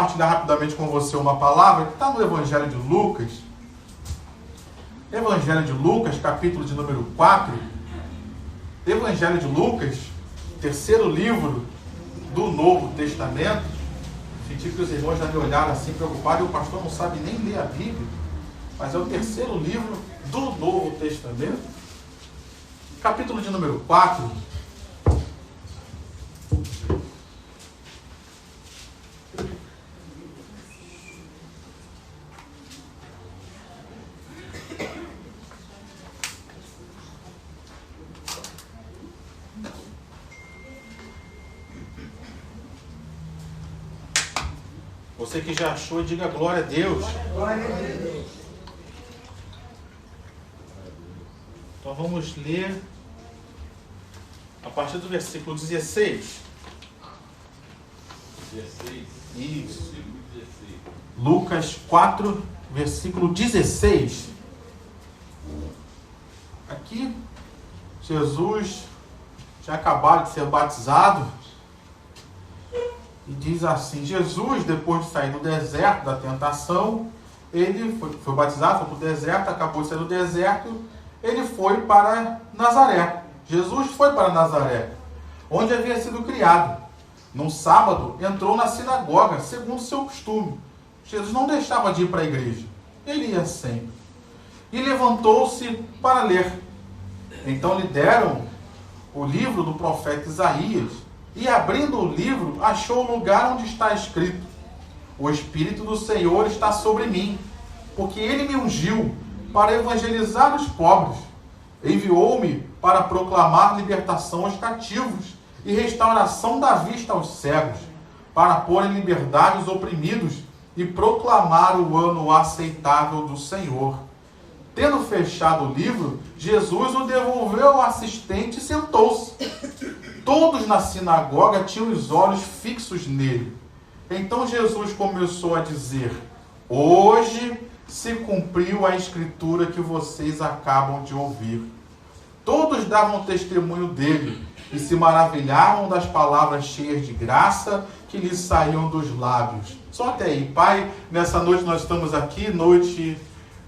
compartilhar rapidamente com você uma palavra que está no Evangelho de Lucas. Evangelho de Lucas, capítulo de número 4. Evangelho de Lucas, terceiro livro do Novo Testamento. Senti que os irmãos já me olharam assim preocupados, e o pastor não sabe nem ler a Bíblia, mas é o terceiro livro do Novo Testamento. Capítulo de número 4. Você que já achou, diga glória a Deus. Glória a Deus. Então vamos ler a partir do versículo 16. 16. Isso. 16. Lucas 4, versículo 16. Aqui, Jesus tinha acabado de ser batizado. E diz assim: Jesus, depois de sair do deserto da tentação, ele foi batizado, foi para o deserto, acabou de sair do deserto, ele foi para Nazaré. Jesus foi para Nazaré, onde havia sido criado. Num sábado, entrou na sinagoga, segundo seu costume. Jesus não deixava de ir para a igreja, ele ia sempre. E levantou-se para ler. Então lhe deram o livro do profeta Isaías. E abrindo o livro, achou o lugar onde está escrito: O Espírito do Senhor está sobre mim, porque Ele me ungiu para evangelizar os pobres. Enviou-me para proclamar libertação aos cativos e restauração da vista aos cegos, para pôr em liberdade os oprimidos e proclamar o ano aceitável do Senhor. Tendo fechado o livro, Jesus o devolveu ao assistente e sentou-se. Todos na sinagoga tinham os olhos fixos nele. Então Jesus começou a dizer: Hoje se cumpriu a escritura que vocês acabam de ouvir. Todos davam testemunho dele e se maravilhavam das palavras cheias de graça que lhes saíam dos lábios. Só até aí, Pai, nessa noite nós estamos aqui, noite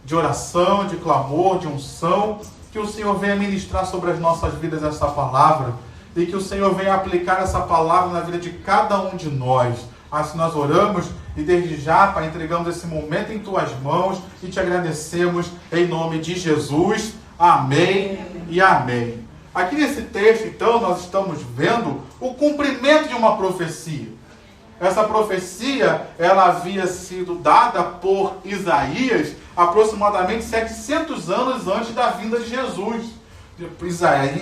de oração, de clamor, de unção, que o Senhor venha ministrar sobre as nossas vidas essa palavra, e que o Senhor venha aplicar essa palavra na vida de cada um de nós. Assim nós oramos e desde já, Pai, entregamos esse momento em Tuas mãos e Te agradecemos em nome de Jesus. Amém e amém. Aqui nesse texto, então, nós estamos vendo o cumprimento de uma profecia. Essa profecia, ela havia sido dada por Isaías aproximadamente 700 anos antes da vinda de Jesus.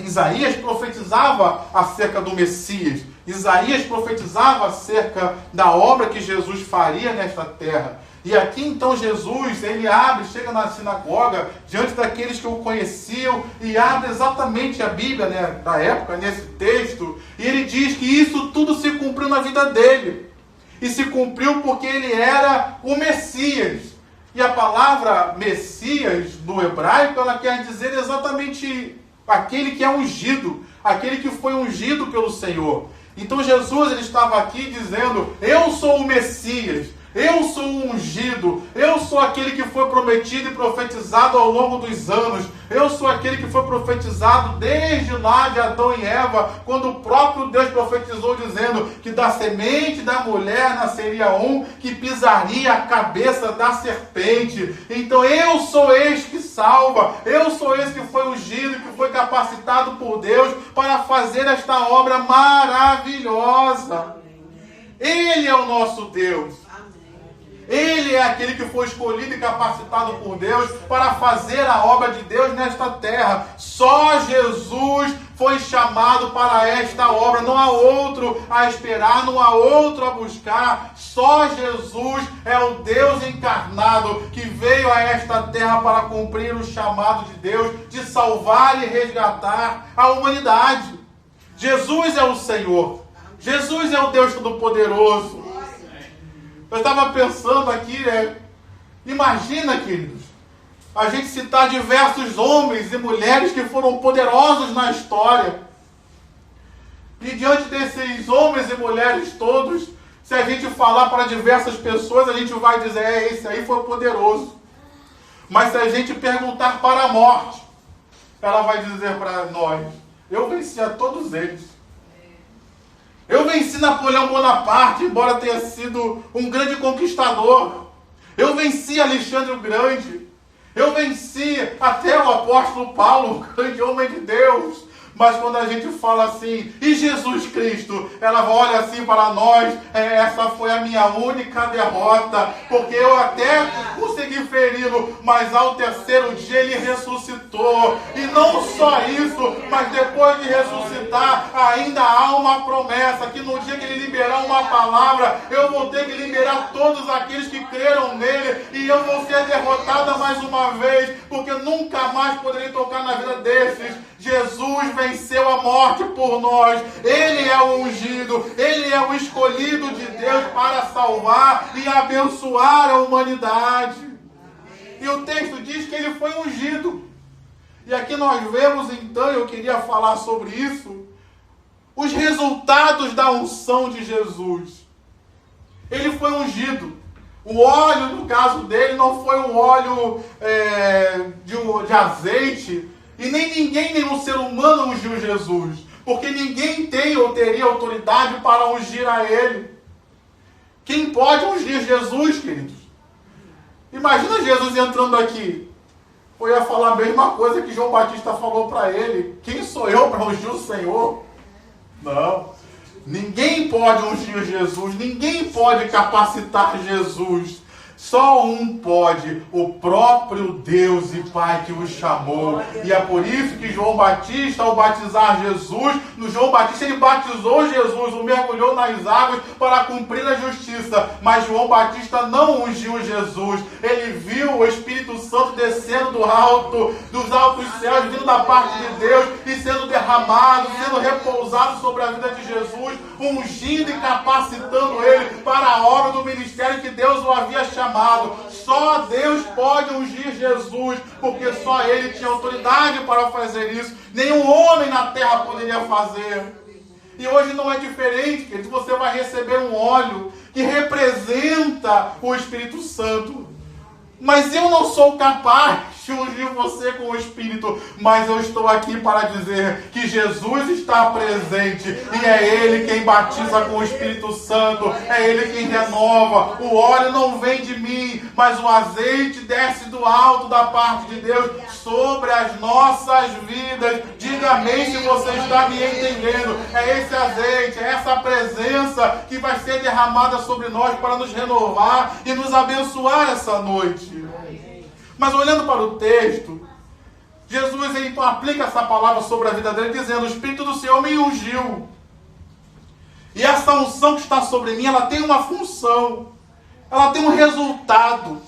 Isaías profetizava acerca do Messias. Isaías profetizava acerca da obra que Jesus faria nesta terra. E aqui então Jesus, ele abre, chega na sinagoga, diante daqueles que o conheciam, e abre exatamente a Bíblia, né, da época, nesse texto, e ele diz que isso tudo se cumpriu na vida dele. E se cumpriu porque ele era o Messias. E a palavra Messias, no hebraico, ela quer dizer exatamente aquele que é ungido, aquele que foi ungido pelo Senhor. Então Jesus, ele estava aqui dizendo: eu sou o Messias, eu sou o ungido, eu sou aquele que foi prometido e profetizado ao longo dos anos, eu sou aquele que foi profetizado desde lá de Adão e Eva, quando o próprio Deus profetizou dizendo que da semente da mulher nasceria um que pisaria a cabeça da serpente. Então eu sou este que salva, eu sou esse que foi ungido, que foi capacitado por Deus para fazer esta obra maravilhosa. Ele é o nosso Deus. Ele é aquele que foi escolhido e capacitado por Deus para fazer a obra de Deus nesta terra. Só Jesus foi chamado para esta obra. Não há outro a esperar, não há outro a buscar. Só Jesus é o Deus encarnado que veio a esta terra para cumprir o chamado de Deus de salvar e resgatar a humanidade. Jesus é o Senhor. Jesus é o Deus Todo-Poderoso. Eu estava pensando aqui, imagina, queridos, a gente citar diversos homens e mulheres que foram poderosos na história. E diante desses homens e mulheres todos, Se a gente falar para diversas pessoas, a gente vai dizer, esse aí foi poderoso. Mas se a gente perguntar para a morte, ela vai dizer para nós, eu venci a todos eles. Eu venci Napoleão Bonaparte, embora tenha sido um grande conquistador. Eu venci Alexandre o Grande. Eu venci até o apóstolo Paulo, um grande homem de Deus. Mas quando a gente fala assim, e Jesus Cristo, ela olha assim para nós, essa foi a minha única derrota, porque eu até consegui feri-lo, mas ao terceiro dia ele ressuscitou. E não só isso, mas depois de ressuscitar, ainda há uma promessa, que no dia que ele liberar uma palavra, eu vou ter que liberar todos aqueles que creram nele, e eu vou ser derrotada mais uma vez, porque nunca mais poderei tocar na vida desses. Jesus venceu a morte por nós. Ele é o ungido, ele é o escolhido de Deus para salvar e abençoar a humanidade. E o texto diz que ele foi ungido. E aqui nós vemos então, eu queria falar sobre isso, os resultados da unção de Jesus. Ele foi ungido. O óleo, no caso dele, não foi um óleo de azeite. E nem ninguém, nenhum ser humano ungiu Jesus. Porque ninguém tem ou teria autoridade para ungir a ele. Quem pode ungir Jesus, queridos? Imagina Jesus entrando aqui. Eu ia falar a mesma coisa que João Batista falou para ele. Quem sou eu para ungir o Senhor? Não. Ninguém pode ungir Jesus. Ninguém pode capacitar Jesus. Só um pode, o próprio Deus e Pai que o chamou. E é por isso que João Batista, ao batizar Jesus, no João Batista ele batizou Jesus, o mergulhou nas águas para cumprir a justiça. Mas João Batista não ungiu Jesus. Ele viu o Espírito Santo descendo dos altos céus, vindo da parte de Deus e sendo derramado, sendo repousado sobre a vida de Jesus, ungindo e capacitando ele para a obra do ministério que Deus o havia chamado. Só Deus pode ungir Jesus, porque só ele tinha autoridade para fazer isso. Nenhum homem na terra poderia fazer. E hoje não é diferente, querido. Você vai receber um óleo que representa o Espírito Santo. Mas eu não sou capaz de ungir você com o Espírito. Mas eu estou aqui para dizer que Jesus está presente. E é Ele quem batiza com o Espírito Santo. É Ele quem renova. O óleo não vem de mim, mas o azeite desce do alto da parte de Deus sobre as nossas vidas. Diga amém se você está me entendendo. É esse azeite, é essa presença que vai ser derramada sobre nós para nos renovar e nos abençoar essa noite. Mas olhando para o texto, Jesus então aplica essa palavra sobre a vida dele, dizendo: o Espírito do Senhor me ungiu. E essa unção que está sobre mim, ela tem uma função, ela tem um resultado.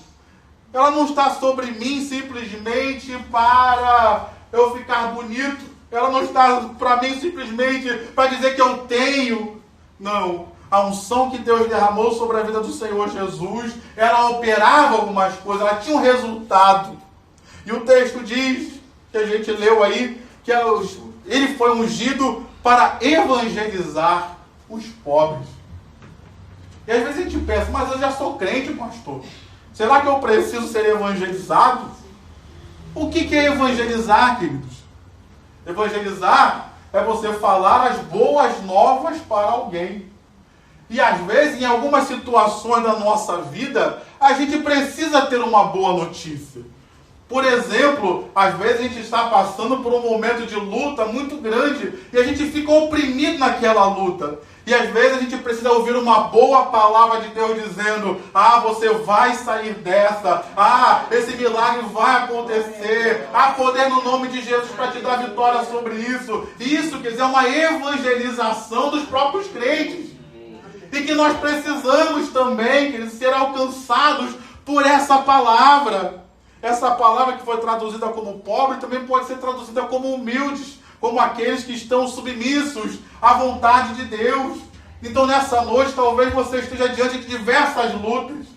Ela não está sobre mim simplesmente para eu ficar bonito. Ela não está para mim simplesmente para dizer que eu tenho. Não. A unção que Deus derramou sobre a vida do Senhor Jesus, ela operava algumas coisas, ela tinha um resultado. E o texto diz, que a gente leu aí, que ele foi ungido para evangelizar os pobres. E às vezes a gente pensa, mas eu já sou crente, pastor. Será que eu preciso ser evangelizado? O que é evangelizar, queridos? Evangelizar é você falar as boas novas para alguém. E às vezes, em algumas situações da nossa vida, a gente precisa ter uma boa notícia. Por exemplo, às vezes a gente está passando por um momento de luta muito grande e a gente fica oprimido naquela luta. E às vezes a gente precisa ouvir uma boa palavra de Deus dizendo: ah, você vai sair dessa, ah, esse milagre vai acontecer, há poder no nome de Jesus para te dar vitória sobre isso. Isso quer dizer uma evangelização dos próprios crentes. E que nós precisamos também, queridos, ser alcançados por essa palavra. Essa palavra que foi traduzida como pobre também pode ser traduzida como humildes, como aqueles que estão submissos à vontade de Deus. Então nessa noite talvez você esteja diante de diversas lutas.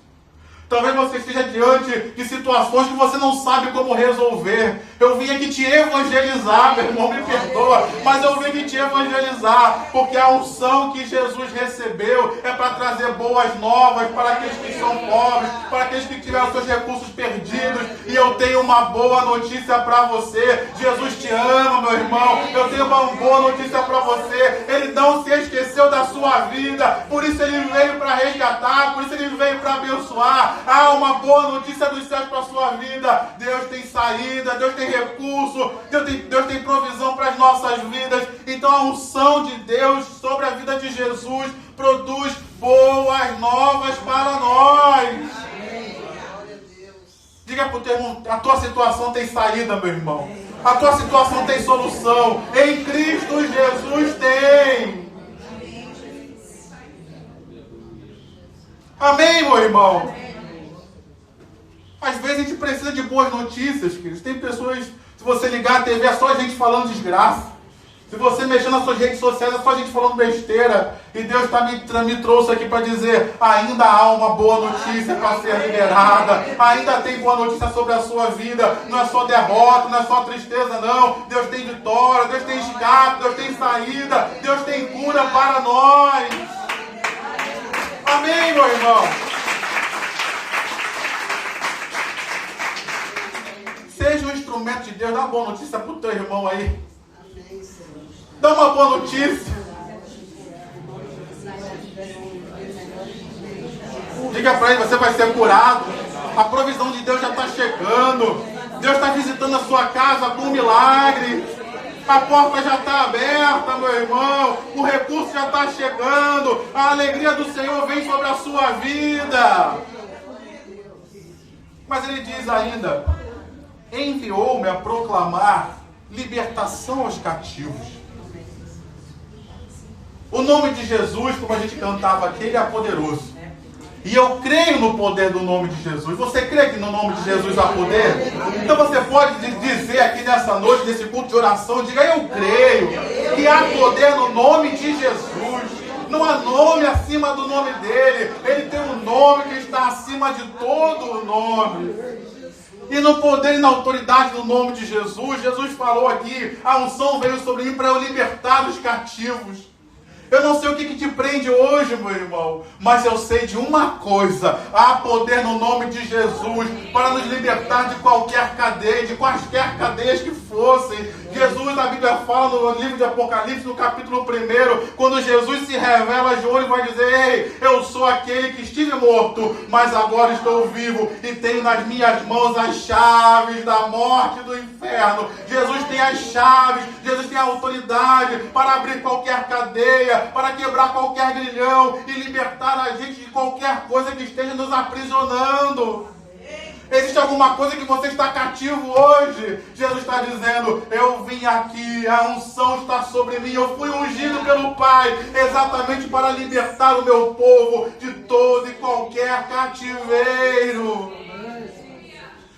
Talvez você esteja diante de situações que você não sabe como resolver. Eu vim aqui te evangelizar, meu irmão, me perdoa, mas eu vim aqui te evangelizar, porque a unção que Jesus recebeu é para trazer boas novas para aqueles que são pobres, para aqueles que tiveram seus recursos perdidos. E eu tenho uma boa notícia para você. Jesus te ama, meu irmão. Eu tenho uma boa notícia para você. Ele não se esqueceu da sua vida, por isso ele veio para resgatar, por isso ele veio para abençoar. Há uma boa notícia dos céus para a sua vida. Deus tem saída, Deus tem recurso, Deus tem provisão para as nossas vidas. Então a unção de Deus sobre a vida de Jesus produz boas novas para nós. Diga para o teu irmão, a tua situação tem saída, meu irmão. A tua situação tem solução. Em Cristo Jesus tem. Amém, meu irmão? Às vezes a gente precisa de boas notícias, queridos. Tem pessoas, se você ligar a TV, é só a gente falando desgraça. Se você mexer nas suas redes sociais, é só a gente falando besteira. E Deus me trouxe aqui para dizer, ainda há uma boa notícia para ser liberada. Ainda tem boa notícia sobre a sua vida. Não é só derrota, não é só tristeza, não. Deus tem vitória, Deus tem escape, Deus tem saída. Deus tem cura para nós. Amém, meu irmão? Seja um instrumento de Deus. Dá uma boa notícia para o teu irmão aí. Dá uma boa notícia. Diga para ele, você vai ser curado. A provisão de Deus já está chegando. Deus está visitando a sua casa com um milagre. A porta já está aberta, meu irmão. O recurso já está chegando. A alegria do Senhor vem sobre a sua vida. Mas ele diz ainda, enviou-me a proclamar libertação aos cativos. O nome de Jesus, como a gente cantava aqui, ele é poderoso. E eu creio no poder do nome de Jesus. Você crê que no nome de Jesus há poder? Então você pode dizer aqui nessa noite, nesse culto de oração, diga, eu creio que há poder no nome de Jesus. Não há nome acima do nome dele. Ele tem um nome que está acima de todo o nome. E no poder e na autoridade do nome de Jesus, Jesus falou aqui, a unção veio sobre mim para eu libertar os cativos. Eu não sei o que te prende hoje, meu irmão, mas eu sei de uma coisa, há poder no nome de Jesus para nos libertar de qualquer cadeia, de quaisquer cadeias que fossem. Jesus, a Bíblia fala no livro de Apocalipse, no capítulo 1, quando Jesus se revela a João, ele vai dizer, ei, eu sou aquele que estive morto, mas agora estou vivo e tenho nas minhas mãos as chaves da morte e do inferno. Jesus tem as chaves, Jesus tem a autoridade para abrir qualquer cadeia, para quebrar qualquer grilhão e libertar a gente de qualquer coisa que esteja nos aprisionando. Existe alguma coisa que você está cativo hoje? Jesus está dizendo, eu vim aqui, a unção está sobre mim, eu fui ungido pelo Pai, exatamente para libertar o meu povo de todo e qualquer cativeiro.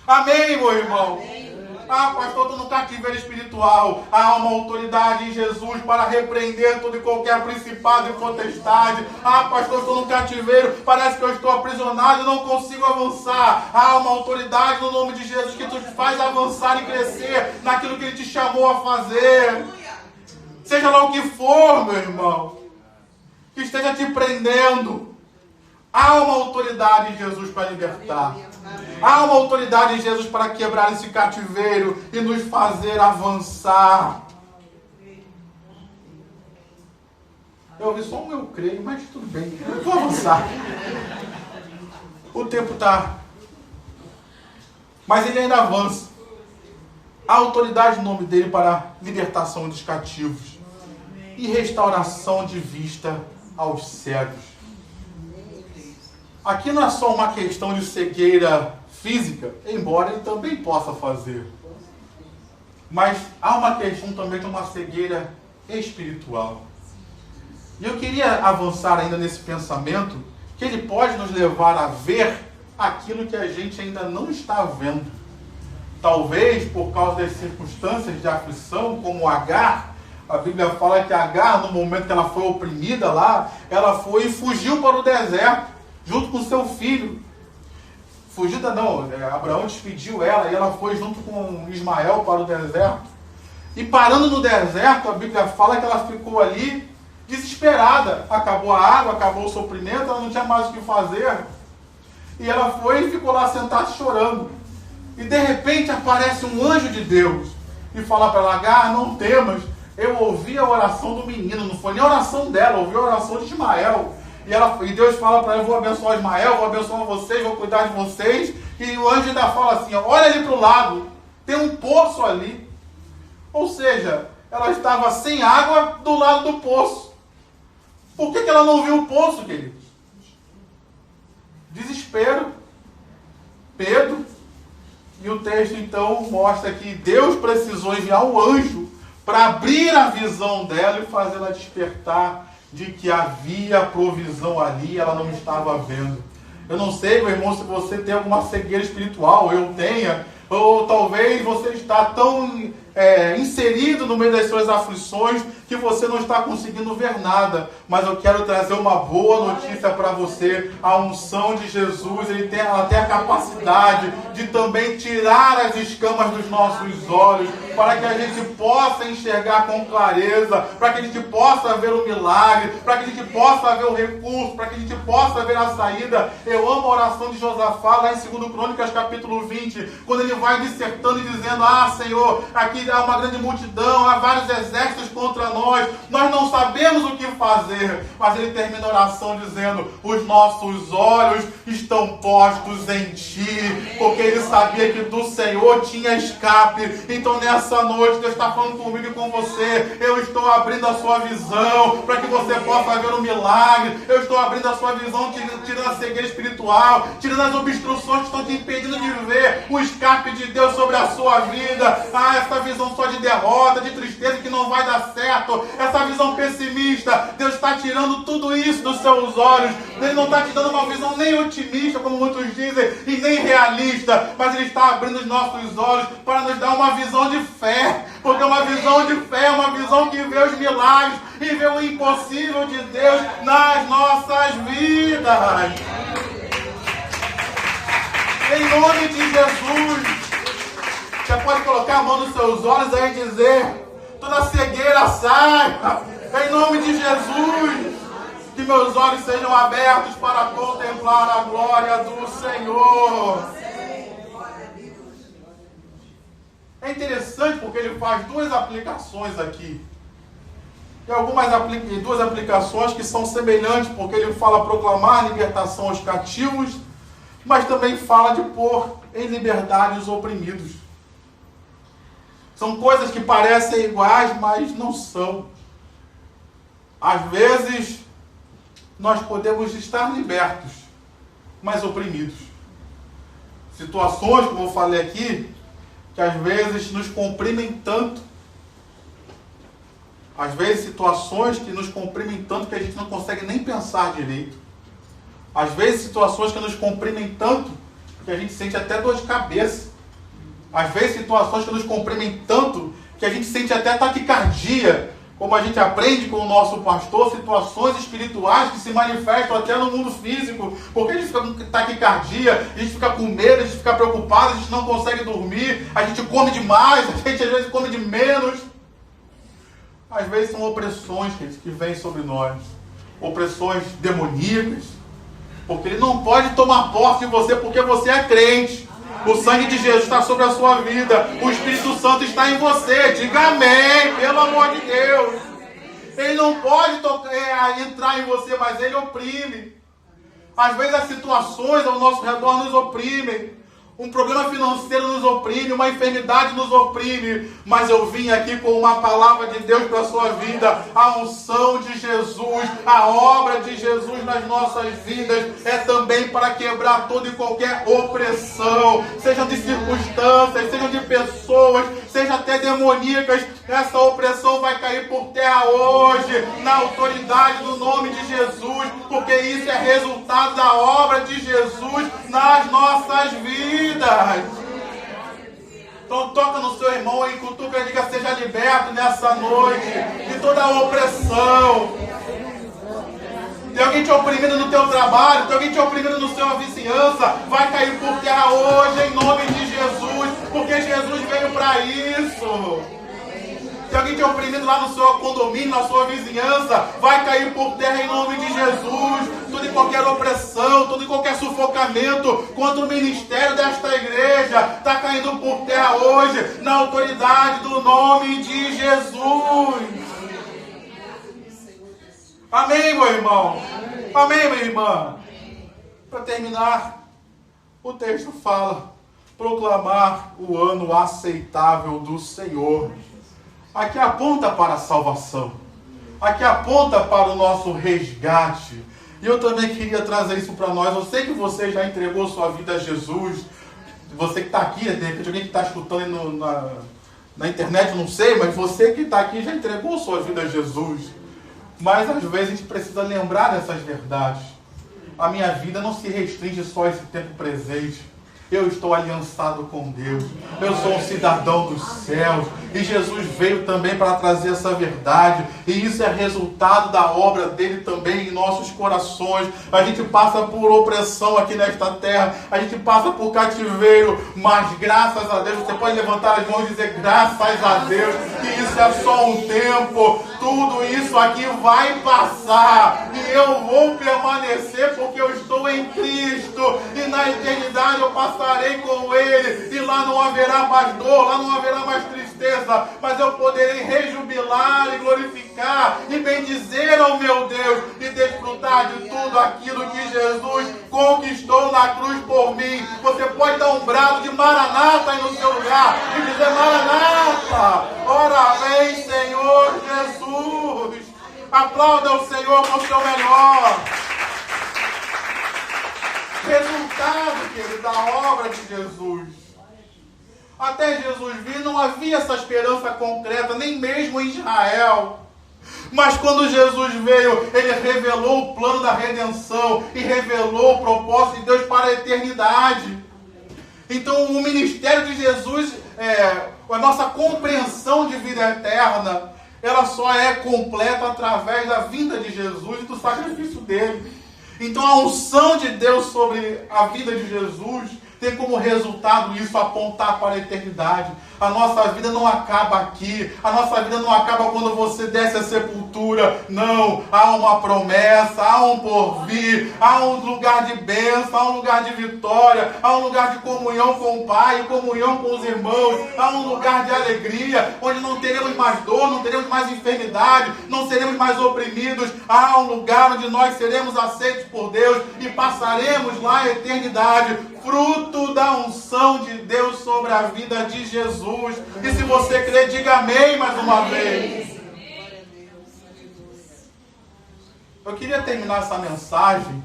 Amém, meu irmão? Ah, pastor, estou no cativeiro espiritual. Há uma autoridade em Jesus para repreender todo e qualquer principado e potestade. Ah, pastor, estou no cativeiro, parece que eu estou aprisionado e não consigo avançar. Há uma autoridade no nome de Jesus que te faz avançar e crescer naquilo que Ele te chamou a fazer. Seja lá o que for, meu irmão, que esteja te prendendo, há uma autoridade em Jesus para libertar. Há uma autoridade em Jesus para quebrar esse cativeiro e nos fazer avançar. Eu ouvi só um eu creio, mas tudo bem. Eu vou avançar. O tempo está. Mas ele ainda avança. Há autoridade no nome dele para libertação dos cativos e restauração de vista aos cegos. Aqui não é só uma questão de cegueira física, embora ele também possa fazer. Mas há uma questão também de uma cegueira espiritual. E eu queria avançar ainda nesse pensamento, que ele pode nos levar a ver aquilo que a gente ainda não está vendo. Talvez por causa das circunstâncias de aflição, como Agar. A Bíblia fala que Agar, no momento que ela foi oprimida lá, ela foi e fugiu para o deserto, junto com seu filho. Fugida não, Abraão despediu ela e ela foi junto com Ismael para o deserto. E parando no deserto, a Bíblia fala que ela ficou ali desesperada. Acabou a água, acabou o suprimento, ela não tinha mais o que fazer. E ela foi e ficou lá sentada chorando. E de repente aparece um anjo de Deus e fala para ela: Agar, não temas, eu ouvi a oração do menino, não foi nem a oração dela, ouvi a oração de Ismael. E Deus fala para ela: eu vou abençoar Ismael, vou abençoar vocês, vou cuidar de vocês. E o anjo ainda fala assim: olha ali para o lado, tem um poço ali. Ou seja, ela estava sem água do lado do poço. Por que ela não viu o poço, queridos? Desespero, medo. E o texto então mostra que Deus precisou enviar um anjo para abrir a visão dela e fazê-la despertar de que havia provisão ali, ela não estava vendo. Eu não sei, meu irmão, se você tem alguma cegueira espiritual, eu tenha, ou talvez você está tão inserido no meio das suas aflições que você não está conseguindo ver nada. Mas eu quero trazer uma boa notícia para você. A unção de Jesus, ela tem a capacidade de também tirar as escamas dos nossos olhos, para que a gente possa enxergar com clareza, para que a gente possa ver o milagre, para que a gente possa ver o recurso, para que a gente possa ver a saída. Eu amo a oração de Josafá, lá em 2 Crônicas, capítulo 20, quando ele vai dissertando e dizendo: Senhor, aqui há uma grande multidão, há vários exércitos contra nós não sabemos o que fazer. Mas ele termina a oração dizendo: os nossos olhos estão postos em ti, porque ele sabia que do Senhor tinha escape. Então nessa noite Deus está falando comigo e com você: eu estou abrindo a sua visão para que você possa ver o milagre. Eu estou abrindo a sua visão, tirando a cegueira espiritual, tirando as obstruções que estão te impedindo de ver o escape de Deus sobre a sua vida. Essa visão só de derrota, de tristeza, que não vai dar certo, essa visão pessimista, Deus está tirando tudo isso dos seus olhos. Ele não está te dando uma visão nem otimista, como muitos dizem, e nem realista, mas Ele está abrindo os nossos olhos para nos dar uma visão de fé, porque uma visão de fé é uma visão que vê os milagres e vê o impossível de Deus nas nossas vidas. Em nome de Jesus. Você pode colocar a mão nos seus olhos aí e dizer: toda cegueira sai, em nome de Jesus. Que meus olhos sejam abertos para contemplar a glória do Senhor. É interessante porque ele faz duas aplicações aqui. Tem duas aplicações que são semelhantes, porque ele fala proclamar a libertação aos cativos, mas também fala de pôr em liberdade os oprimidos. São coisas que parecem iguais, mas não são. Às vezes, nós podemos estar libertos, mas oprimidos. Situações, como eu falei aqui, que às vezes nos comprimem tanto. Às vezes, situações que nos comprimem tanto que a gente não consegue nem pensar direito. Às vezes, situações que nos comprimem tanto que a gente sente até dor de cabeça. Às vezes, situações que nos comprimem tanto que a gente sente até taquicardia, como a gente aprende com o nosso pastor, situações espirituais que se manifestam até no mundo físico, porque a gente fica com taquicardia, a gente fica com medo, a gente fica preocupado, a gente não consegue dormir, a gente come demais, a gente às vezes come de menos. Às vezes são opressões que vêm sobre nós, opressões demoníacas, porque ele não pode tomar posse de você porque você é crente. O sangue de Jesus está sobre a sua vida. O Espírito Santo está em você. Diga amém, pelo amor de Deus. Ele não pode entrar em você, mas ele oprime. Às vezes as situações ao nosso redor nos oprimem. Um problema financeiro nos oprime, uma enfermidade nos oprime, mas eu vim aqui com uma palavra de Deus para a sua vida. A unção de Jesus, a obra de Jesus nas nossas vidas é também para quebrar toda e qualquer opressão, sejam de circunstâncias, sejam de pessoas, seja até demoníacas. Essa opressão vai cair por terra hoje, na autoridade do nome de Jesus, porque isso é resultado da obra de Jesus nas nossas vidas. Então toca no seu irmão e cutuca e diga: seja liberto nessa noite de toda a opressão. Tem alguém te oprimindo no teu trabalho, tem alguém te oprimindo na sua vizinhança, vai cair por terra para isso. Se alguém te oprimindo lá no seu condomínio, na sua vizinhança, vai cair por terra em nome de Jesus. Toda e qualquer opressão, todo e qualquer sufocamento contra o ministério desta igreja está caindo por terra hoje, na autoridade do nome de Jesus. Amém, meu irmão? Amém, minha irmã? Para terminar, o texto fala: proclamar o ano aceitável do Senhor. Aqui aponta para a salvação. Aqui aponta para o nosso resgate. E eu também queria trazer isso para nós. Eu sei que você já entregou sua vida a Jesus. Você que está aqui, de repente alguém que está escutando na internet, não sei, mas você que está aqui já entregou sua vida a Jesus. Mas às vezes a gente precisa lembrar dessas verdades. A minha vida não se restringe só a esse tempo presente. Eu estou aliançado com Deus. Eu sou um cidadão dos céus. E Jesus veio também para trazer essa verdade. E isso é resultado da obra dele também em nossos corações. A gente passa por opressão aqui nesta terra. A gente passa por cativeiro. Mas graças a Deus, você pode levantar as mãos e dizer: graças a Deus, que isso é só um tempo. Tudo isso aqui vai passar. E eu vou permanecer porque eu estou em Cristo. E na eternidade eu passarei com Ele. E lá não haverá mais dor, lá não haverá mais tristeza. Mas eu poderei rejubilar e glorificar e bendizer ao meu Deus. E desfrutar de tudo aquilo que Jesus conquistou na cruz por mim. Você pode dar um brado de Maranata aí no seu lugar e dizer: Maranata, ora vem, Senhor Jesus. Aplauda o Senhor com o seu melhor. Resultado, querido, da obra de Jesus. Até Jesus vir, não havia essa esperança concreta, nem mesmo em Israel. Mas quando Jesus veio, ele revelou o plano da redenção e revelou o propósito de Deus para a eternidade. Então o ministério de Jesus, a nossa compreensão de vida eterna, ela só é completa através da vinda de Jesus e do sacrifício dele. Então a unção de Deus sobre a vida de Jesus tem como resultado isso apontar para a eternidade. A nossa vida não acaba aqui. A nossa vida não acaba quando você desce a sepultura. Não. Há uma promessa, há um porvir, há um lugar de bênção, há um lugar de vitória, há um lugar de comunhão com o Pai, comunhão com os irmãos, há um lugar de alegria, onde não teremos mais dor, não teremos mais enfermidade, não seremos mais oprimidos. Há um lugar onde nós seremos aceitos por Deus e passaremos lá a eternidade, fruto da unção de Deus sobre a vida de Jesus. E se você crê, diga amém mais uma vez. Eu queria terminar essa mensagem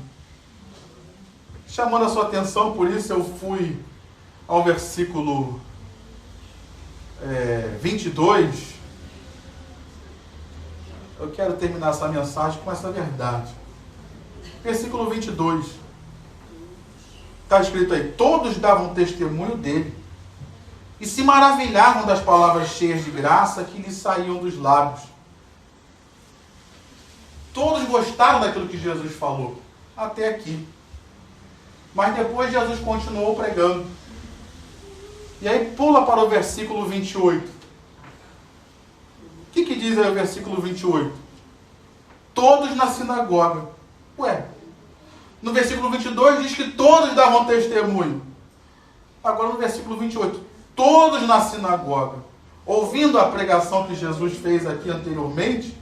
chamando a sua atenção, por isso eu fui ao versículo 22. Eu quero terminar essa mensagem com essa verdade. Versículo 22. Está escrito aí: todos davam testemunho dele e se maravilhavam das palavras cheias de graça que lhe saíam dos lábios. Todos gostaram daquilo que Jesus falou, até aqui. Mas depois Jesus continuou pregando. E aí pula para o versículo 28. O que diz aí o versículo 28? Todos na sinagoga. No versículo 22 diz que todos davam testemunho. Agora no versículo 28. Todos na sinagoga, ouvindo a pregação que Jesus fez aqui anteriormente,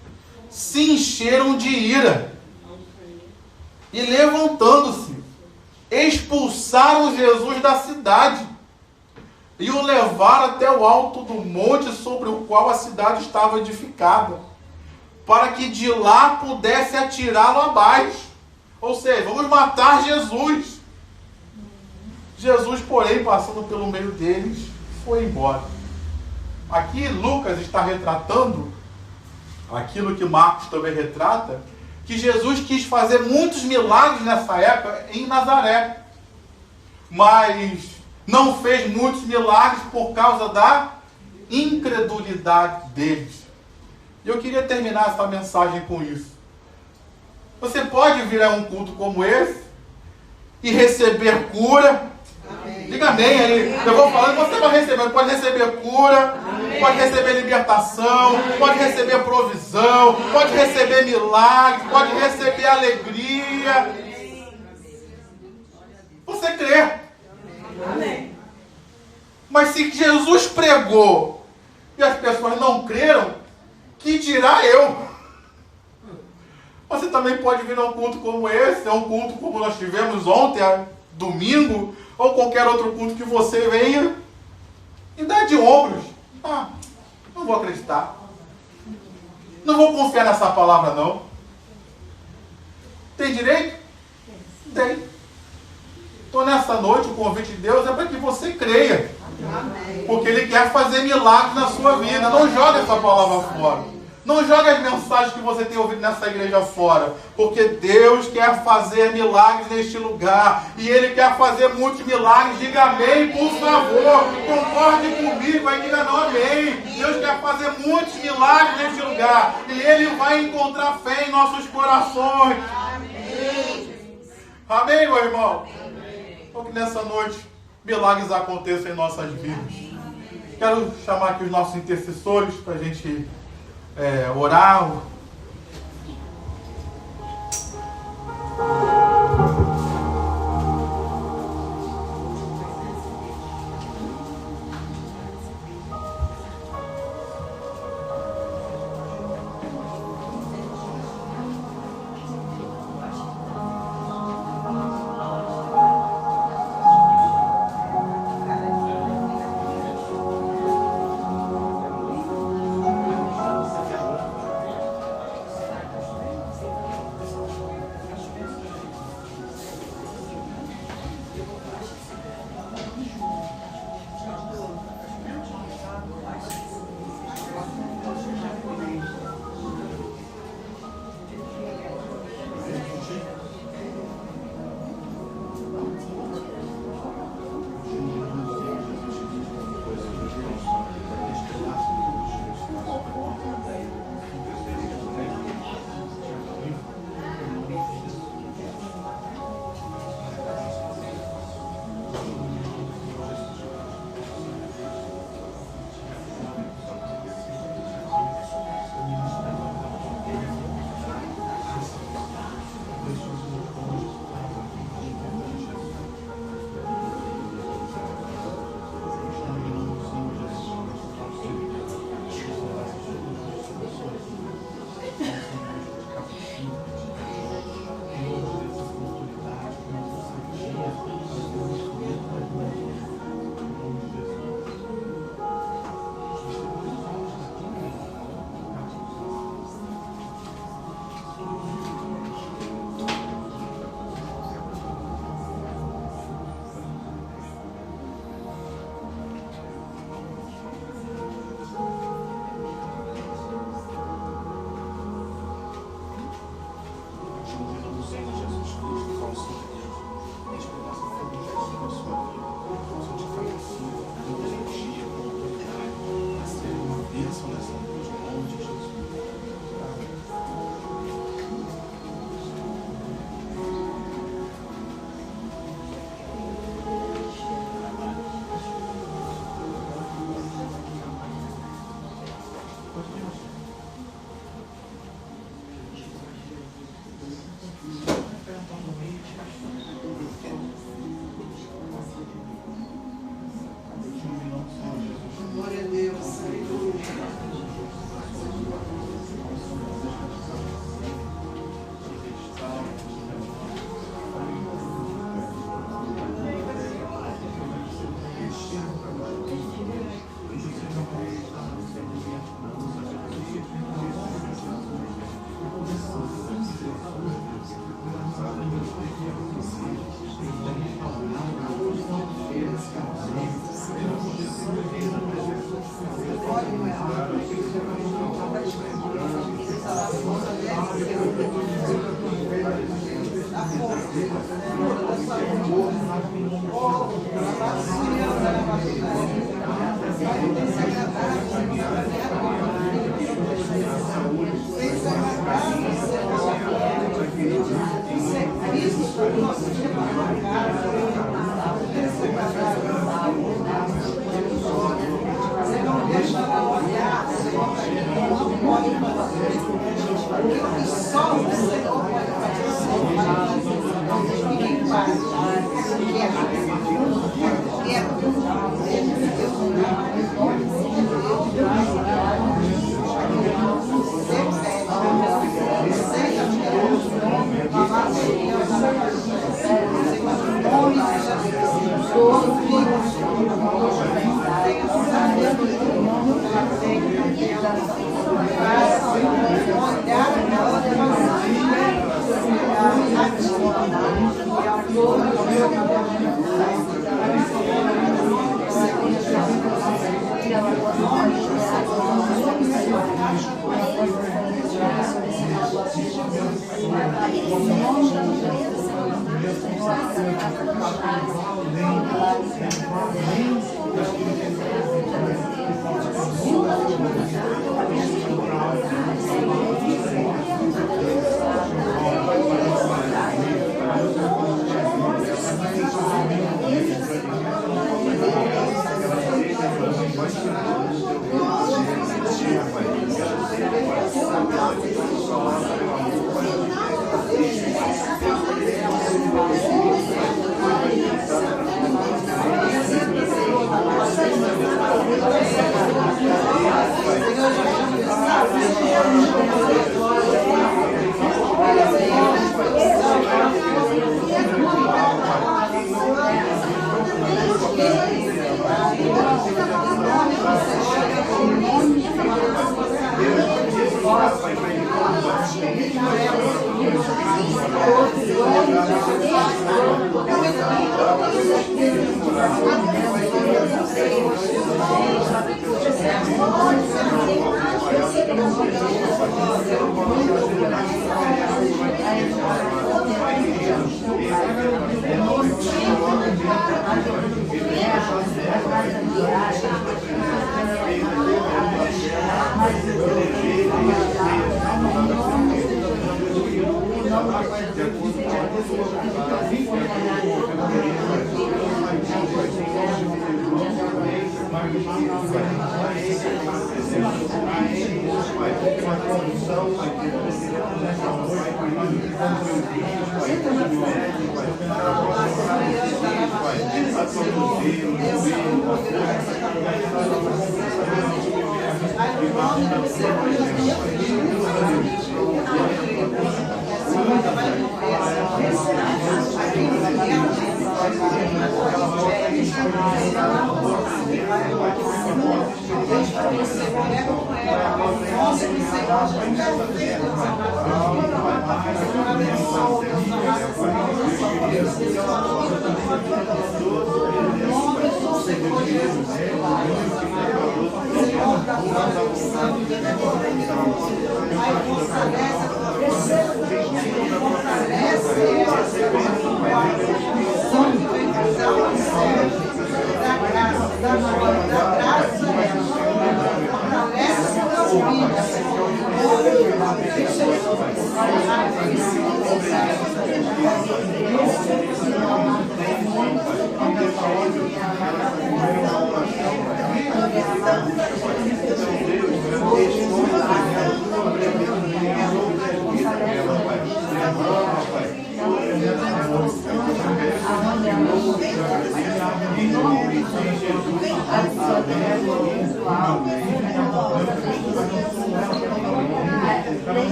se encheram de ira. E levantando-se, expulsaram Jesus da cidade e o levaram até o alto do monte sobre o qual a cidade estava edificada, para que de lá pudesse atirá-lo abaixo. Ou seja, vamos matar Jesus. Jesus, porém, passando pelo meio deles, foi embora. Aqui Lucas está retratando aquilo que Marcos também retrata, que Jesus quis fazer muitos milagres nessa época em Nazaré, mas não fez muitos milagres por causa da incredulidade deles. E eu queria terminar essa mensagem com isso. Você pode vir a um culto como esse e receber cura, amém, Diga amém aí. Eu vou falando, você vai receber. Pode receber cura, pode receber libertação, pode receber provisão, pode receber milagre, pode receber alegria. Você crê. Amém. Mas se Jesus pregou e as pessoas não creram, que dirá eu? Você também pode vir a um culto como esse, a um culto como nós tivemos ontem, domingo, ou qualquer outro culto que você venha e dá de ombros. Ah, não vou acreditar. Não vou confiar nessa palavra, não. Tem direito? Tem. Então, nessa noite, o convite de Deus é para que você creia. Amém. Porque Ele quer fazer milagres na sua vida. Não joga essa palavra fora. Não joga as mensagens que você tem ouvido nessa igreja fora. Porque Deus quer fazer milagres neste lugar. E Ele quer fazer muitos milagres. Diga amém, por favor. Concorde comigo. Aí diga não, amém. Deus quer fazer muitos milagres neste lugar. E Ele vai encontrar fé em nossos corações. Amém, meu irmão? Então que nessa noite milagres aconteçam em nossas vidas. Quero chamar aqui os nossos intercessores para a gente orar. Glória a Deus. Aleluia. Isso,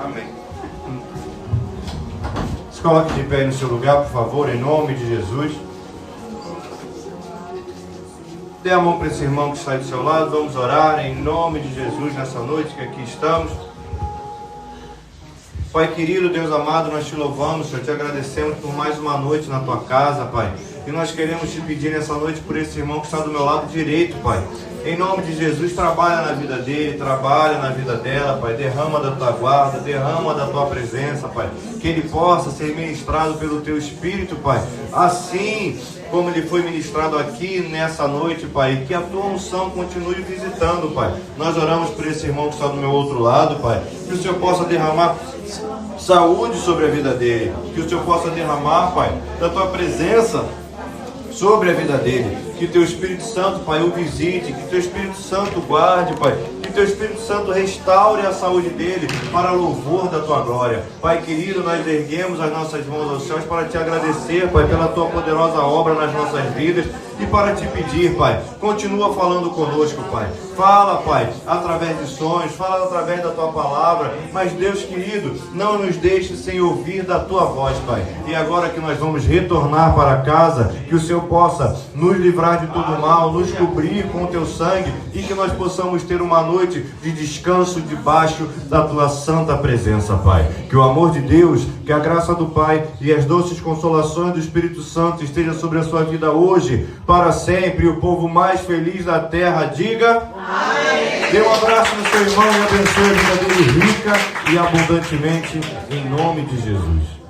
Amém. Se coloque de pé no seu lugar, por favor, em nome de Jesus. Dê a mão para esse irmão que está do seu lado. Vamos orar em nome de Jesus nessa noite que aqui estamos. Pai querido, Deus amado, nós te louvamos, Senhor, te agradecemos por mais uma noite na tua casa, Pai. E nós queremos te pedir nessa noite por esse irmão que está do meu lado direito, Pai. Em nome de Jesus, trabalha na vida dele, trabalha na vida dela, Pai. Derrama da tua guarda, derrama da tua presença, Pai. Que ele possa ser ministrado pelo teu Espírito, Pai. Assim como ele foi ministrado aqui nessa noite, Pai. Que a tua unção continue visitando, Pai. Nós oramos por esse irmão que está do meu outro lado, Pai. Que o Senhor possa derramar saúde sobre a vida dele. Que o Senhor possa derramar, Pai, da tua presença sobre a vida dele. Que teu Espírito Santo, Pai, o visite. Que teu Espírito Santo guarde, Pai. Que teu Espírito Santo restaure a saúde dele para louvor da tua glória. Pai querido, nós erguemos as nossas mãos aos céus para te agradecer, Pai, pela tua poderosa obra nas nossas vidas. e para te pedir, Pai. Continua falando conosco, Pai. Fala, Pai, através de sonhos, fala através da Tua palavra. Mas, Deus querido, não nos deixe sem ouvir da Tua voz, Pai. E agora que nós vamos retornar para casa, que o Senhor possa nos livrar de todo mal, nos cobrir com o Teu sangue e que nós possamos ter uma noite de descanso debaixo da Tua santa presença, Pai. Que o amor de Deus, que a graça do Pai e as doces consolações do Espírito Santo esteja sobre a sua vida hoje, para sempre. E o povo mais feliz da terra diga amém. Dê um abraço no seu irmão e abençoe a vida dele rica e abundantemente, em nome de Jesus.